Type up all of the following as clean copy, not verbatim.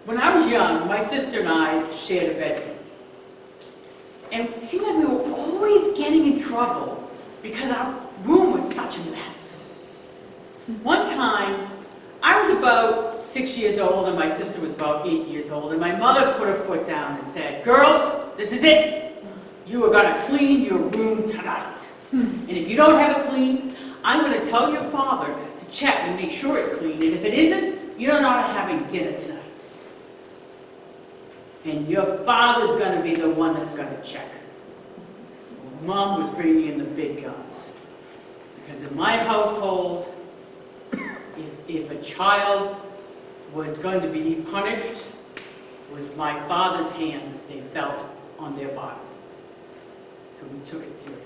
When I was young, my sister and I shared a bedroom. And it seemed like we were always getting in trouble because our room was such a mess. One time, I was about 6 years old and my sister was about 8 years old, and my mother put her foot down and said, "Girls, this is it. You are going to clean your room tonight. And if you don't have it clean, I'm going to tell your father to check and make sure it's clean. And if it isn't, you're not having dinner tonight. And your father's going to be the one that's going to check." Mom was bringing in the big guns. Because in my household, if a child was going to be punished, it was my father's hand that they felt on their body. So we took it seriously.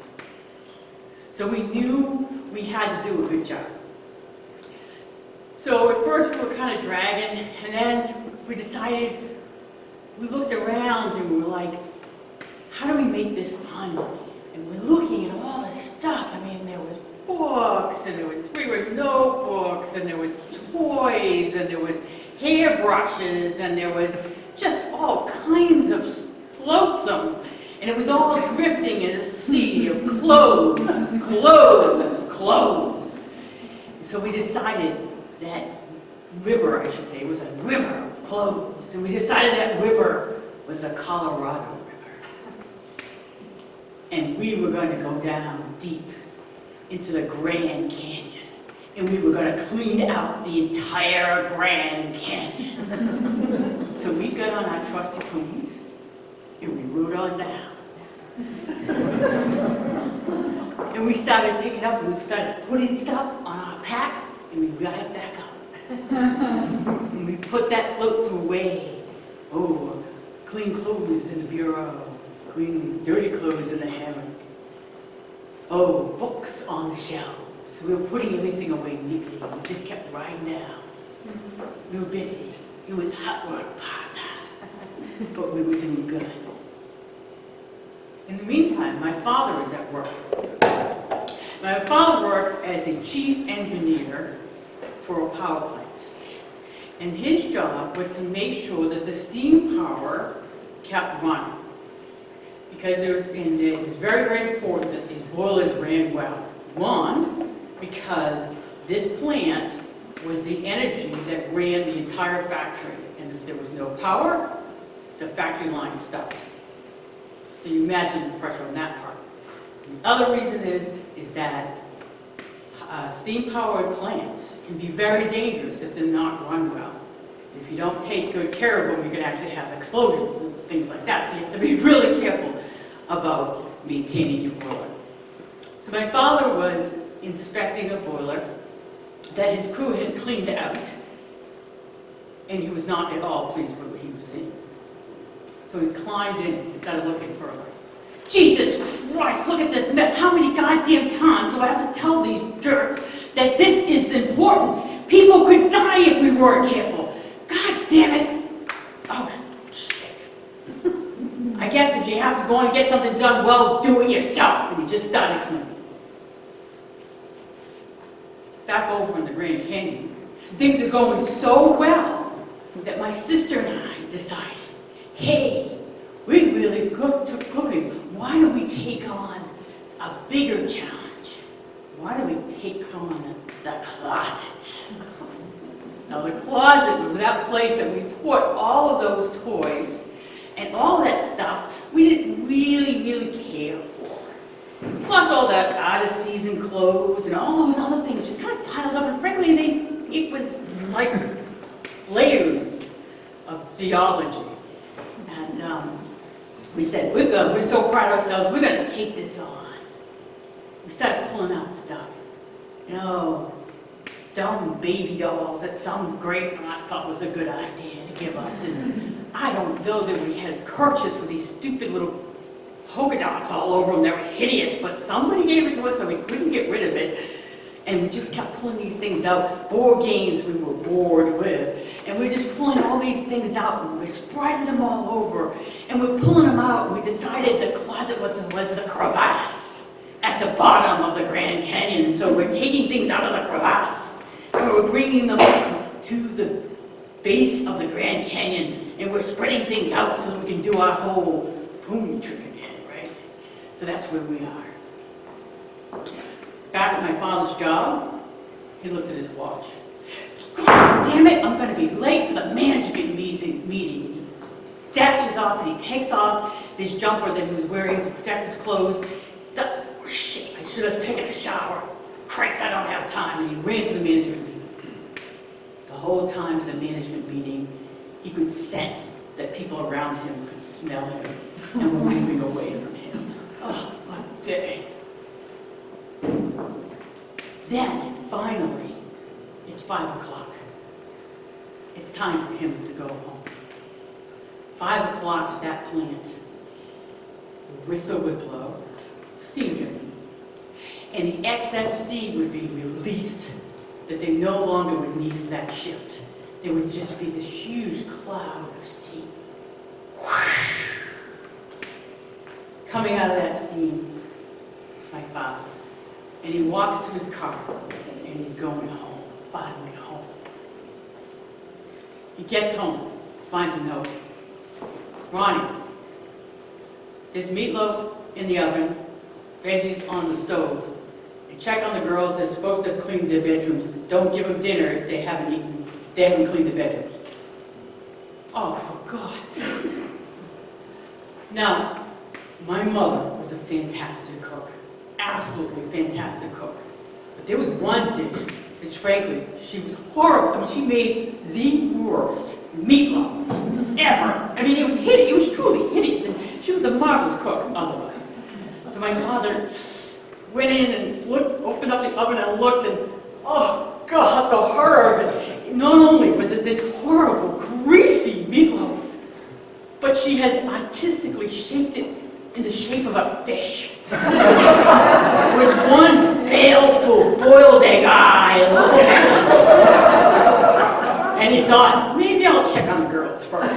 So we knew we had to do a good job. So at first we were kind of dragging, and then we decided, we looked around and we were like, how do we make this fun? And we're looking at all the stuff. I mean, there was books, and there was 3-ring notebooks, and there was toys, and there was hairbrushes, and there was just all kinds of flotsam. And it was all drifting in a sea of clothes, clothes, clothes. And so we decided that river, I should say, it was a river of clothes. And we decided that river was the Colorado River. And we were going to go down deep into the Grand Canyon. And we were going to clean out the entire Grand Canyon. So we got on our trusty ponies and we rode on down. And we started picking up and we started putting stuff on our packs and we got it back up. And we put that flotsam away. Oh, clean clothes in the bureau. Clean dirty clothes in the hammock. Oh, books on the shelves. We were putting everything away neatly. We just kept riding down. We were busy. It was hot work, partner. But we were doing good. In the meantime, my father is at work. My father worked as a chief engineer for a power plant. And his job was to make sure that the steam power kept running. Because it was very, very important that these boilers ran well. One, because this plant was the energy that ran the entire factory. And if there was no power, the factory line stopped. So you imagine the pressure on that part. The other reason is that steam-powered plants can be very dangerous if they're not run well. If you don't take good care of them, you can actually have explosions and things like that. So you have to be really careful about maintaining your boiler. So my father was inspecting a boiler that his crew had cleaned out, and he was not at all pleased with what he was seeing. So he climbed in and started looking further. Jesus Christ, look at this mess. How many goddamn times do I have to tell these jerks that this is important? People could die if we weren't careful. God damn it. Oh, shit. I guess if you have to go in and get something done, well, do it yourself. And he just started cleaning. Back over in the Grand Canyon, things are going so well that my sister and I decided, hey, we really took cooking. Why don't we take on a bigger challenge? Why don't we take on the closet? Now the closet was that place that we put all of those toys and all that stuff we didn't really care for. Plus all that out-of-season clothes and all those other things just kind of piled up, and frankly, it was like layers of theology. And we said, we're so proud of ourselves, we're going to take this on. We started pulling out stuff. You know, dumb baby dolls that some great aunt thought was a good idea to give us. And I don't know that we had kerchiefs with these stupid little polka dots all over them. They were hideous, but somebody gave it to us so we couldn't get rid of it. And we just kept pulling these things out. Board games we were bored with. And we were just pulling all these things out, and we were spreading them all over. And we're pulling them out, and we decided the closet was the crevasse at the bottom of the Grand Canyon. So we're taking things out of the crevasse, and we're bringing them to the base of the Grand Canyon, and we're spreading things out so that we can do our whole boom trick again, right? So that's where we are. Back at my father's job, he looked at his watch. God damn it, I'm gonna be late for the management meeting. He dashes off and he takes off his jumper that he was wearing to protect his clothes. Oh, shit, I should have taken a shower. Christ, I don't have time. And he ran to the management meeting. The whole time at the management meeting, he could sense that people around him could smell him and were moving away from him. Oh, what a day. Then, finally, it's 5 o'clock. It's time for him to go home. 5 o'clock at that plant, the whistle would blow, steam driven, and the excess steam would be released that they no longer would need that shift. There would just be this huge cloud of steam. Coming out of that steam is my father. And he walks to his car, and he's going home, finally home. He gets home, finds a note. Ronnie, there's meatloaf in the oven, veggies on the stove. And check on the girls, they're supposed to have cleaned their bedrooms. Don't give them dinner if they haven't cleaned the bedrooms. Oh, for God's sake. Now, my mother was a fantastic cook. Absolutely fantastic cook. But there was one dish which, frankly, she was horrible. I mean, she made the worst meatloaf ever. I mean, it was hideous. It was truly hideous. And she was a marvelous cook, otherwise. So my father went in and opened up the oven and looked, and oh God, the horror of it. Not only was it this horrible, greasy meatloaf, but she had artistically shaped it in the shape of a fish. With one baleful boiled egg eye looking at him. And he thought, maybe I'll check on the girls first.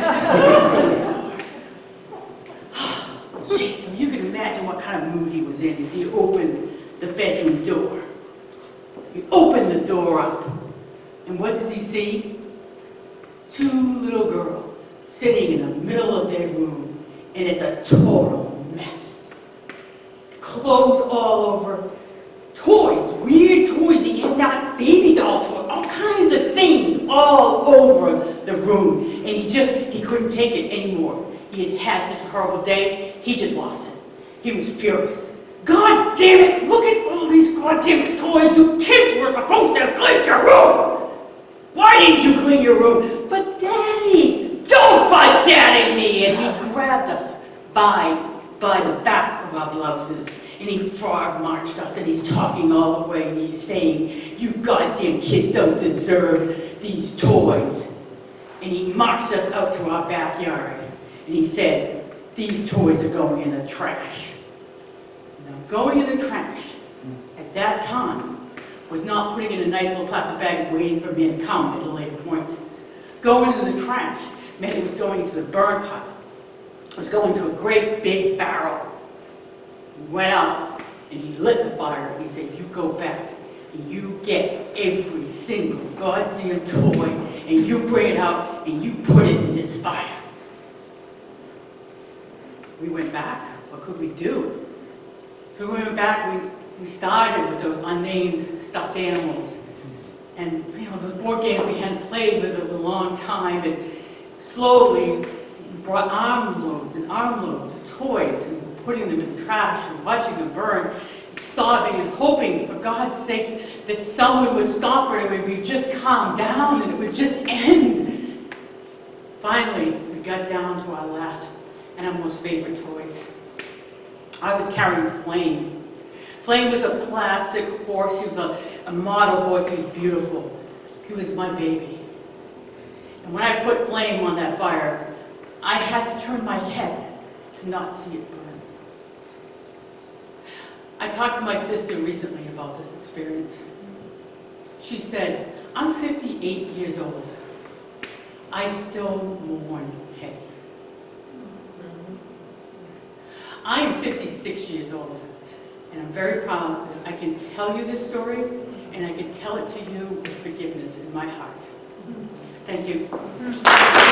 Gee, so you can imagine what kind of mood he was in as he opened the bedroom door. He opened the door up, and what does he see? 2 little girls sitting in the middle of their room, and it's a total mess. Clothes all over, toys, weird toys. He had not baby doll toys, all kinds of things all over the room. And he couldn't take it anymore. He had had such a horrible day, he just lost it. He was furious. God damn it, look at all these goddamn toys. You kids were supposed to have cleaned your room. Why didn't you clean your room? But Daddy, don't butt Daddy me. And he grabbed us by the back of our blouses, and he frog marched us, and he's talking all the way, and he's saying, you goddamn kids don't deserve these toys. And he marched us out to our backyard, and he said, these toys are going in the trash. Now, going in the trash at that time was not putting in a nice little plastic bag and waiting for me to come at a later point. Going in the trash meant it was going into the burn pile. It was going to a great big barrel. He went out and he lit the fire. He said, you go back and you get every single goddamn toy and you bring it out and you put it in this fire. We went back. What could we do? So we went back. We started with those unnamed stuffed animals. And those board games we hadn't played with in a long time. And slowly we brought armloads of toys and putting them in the trash and watching them burn, sobbing and hoping, for God's sakes, that someone would stop it and we'd just calm down and it would just end. Finally, we got down to our last and our most favorite toys. I was carrying Flame. Flame was a plastic horse. He was a model horse. He was beautiful. He was my baby. And when I put Flame on that fire, I had to turn my head to not see it burn. I talked to my sister recently about this experience. She said, I'm 58 years old. I still mourn Teddy. I am 56 years old, and I'm very proud that I can tell you this story, and I can tell it to you with forgiveness in my heart. Thank you.